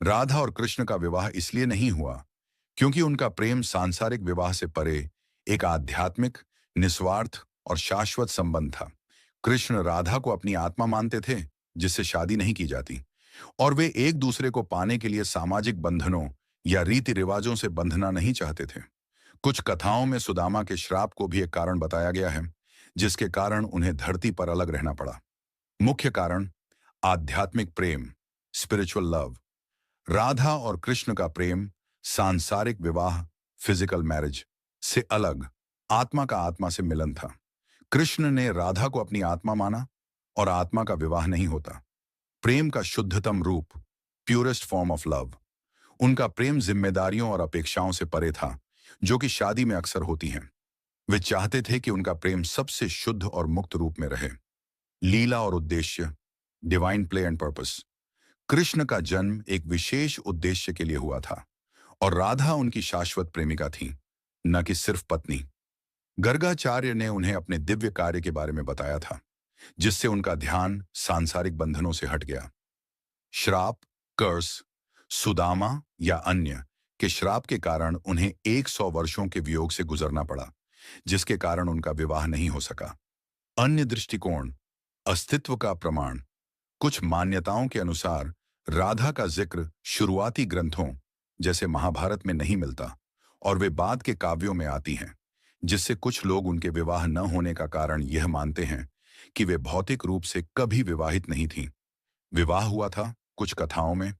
राधा और कृष्ण का विवाह इसलिए नहीं हुआ क्योंकि उनका प्रेम सांसारिक विवाह से परे एक आध्यात्मिक, निस्वार्थ और शाश्वत संबंध था। कृष्ण राधा को अपनी आत्मा मानते थे, जिससे शादी नहीं की जाती, और वे एक दूसरे को पाने के लिए सामाजिक बंधनों या रीति रिवाजों से बंधना नहीं चाहते थे। कुछ कथाओं में सुदामा के श्राप को भी एक कारण बताया गया है, जिसके कारण उन्हें धरती पर अलग रहना पड़ा। मुख्य कारण आध्यात्मिक प्रेम, स्पिरिचुअल लव। राधा और कृष्ण का प्रेम सांसारिक विवाह, फिजिकल मैरिज से अलग, आत्मा का आत्मा से मिलन था। कृष्ण ने राधा को अपनी आत्मा माना, और आत्मा का विवाह नहीं होता। प्रेम का शुद्धतम रूप, प्यूरेस्ट फॉर्म ऑफ लव। उनका प्रेम जिम्मेदारियों और अपेक्षाओं से परे था, जो कि शादी में अक्सर होती हैं। वे चाहते थे कि उनका प्रेम सबसे शुद्ध और मुक्त रूप में रहे। लीला और उद्देश्य, divine play and purpose. Krishna का जन्म एक विशेष उद्देश्य के लिए हुआ था, और राधा उनकी शाश्वत प्रेमिका थी, न कि सिर्फ पत्नी। गर्गाचार्य ने उन्हें अपने दिव्य कार्य के बारे में बताया था, जिससे उनका ध्यान सांसारिक बंधनों से हट गया। श्राप, कर्स, सुदामा या अन्य के श्राप के कारण उन्हें 100 वर्षों के वियोग से गुजरना पड़ा, जिसके कारण उनका विवाह नहीं हो सका। अन्य दृष्टिकोण, अस्तित्व का प्रमाण। कुछ मान्यताओं के अनुसार राधा का जिक्र शुरुआती ग्रंथों जैसे महाभारत में नहीं मिलता, और वे बाद के काव्यों में आती हैं, जिससे कुछ लोग उनके विवाह न होने का कारण यह मानते हैं कि वे भौतिक रूप से कभी विवाहित नहीं थीं। विवाह हुआ था कुछ कथाओं में।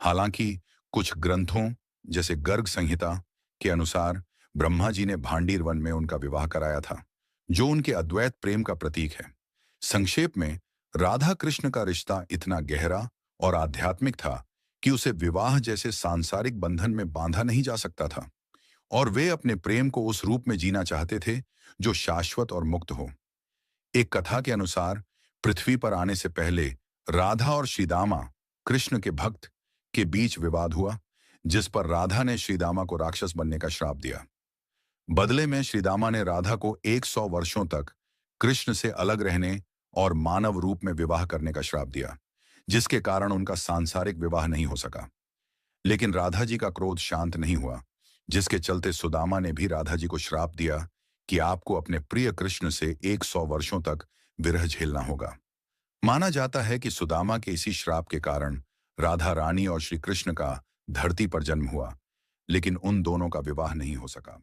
हालांकि कुछ ग्रंथों जैसे गर्ग संहिता के अनुसार ब्रह्मा जी ने भांडीर वन में उनका विवाह कराया था, जो उनके अद्वैत प्रेम का प्रतीक है। संक्षेप में, राधा कृष्ण का रिश्ता इतना गहरा और आध्यात्मिक था कि उसे विवाह जैसे सांसारिक बंधन में बांधा नहीं जा सकता था, और वे अपने प्रेम को उस रूप में जीना चाहते थे जो शाश्वत और मुक्त हो। एक कथा के अनुसार पृथ्वी पर आने से पहले राधा और श्रीदामा, कृष्ण के भक्त, के बीच विवाद हुआ, जिस पर राधा ने श्रीदामा को राक्षस बनने का श्राप दिया। बदले में श्रीदामा ने राधा को 100 वर्षों तक कृष्ण से अलग रहने और मानव रूप में विवाह करने का श्राप दिया, जिसके कारण उनका सांसारिक विवाह नहीं हो सका। लेकिन राधा जी का क्रोध शांत नहीं हुआ, जिसके चलते सुदामा ने भी राधा जी को श्राप दिया कि आपको अपने प्रिय कृष्ण से 100 वर्षों तक विरह झेलना होगा। माना जाता है कि सुदामा के इसी श्राप के कारण राधा रानी और श्री कृष्ण का धरती पर जन्म हुआ, लेकिन उन दोनों का विवाह नहीं हो सका।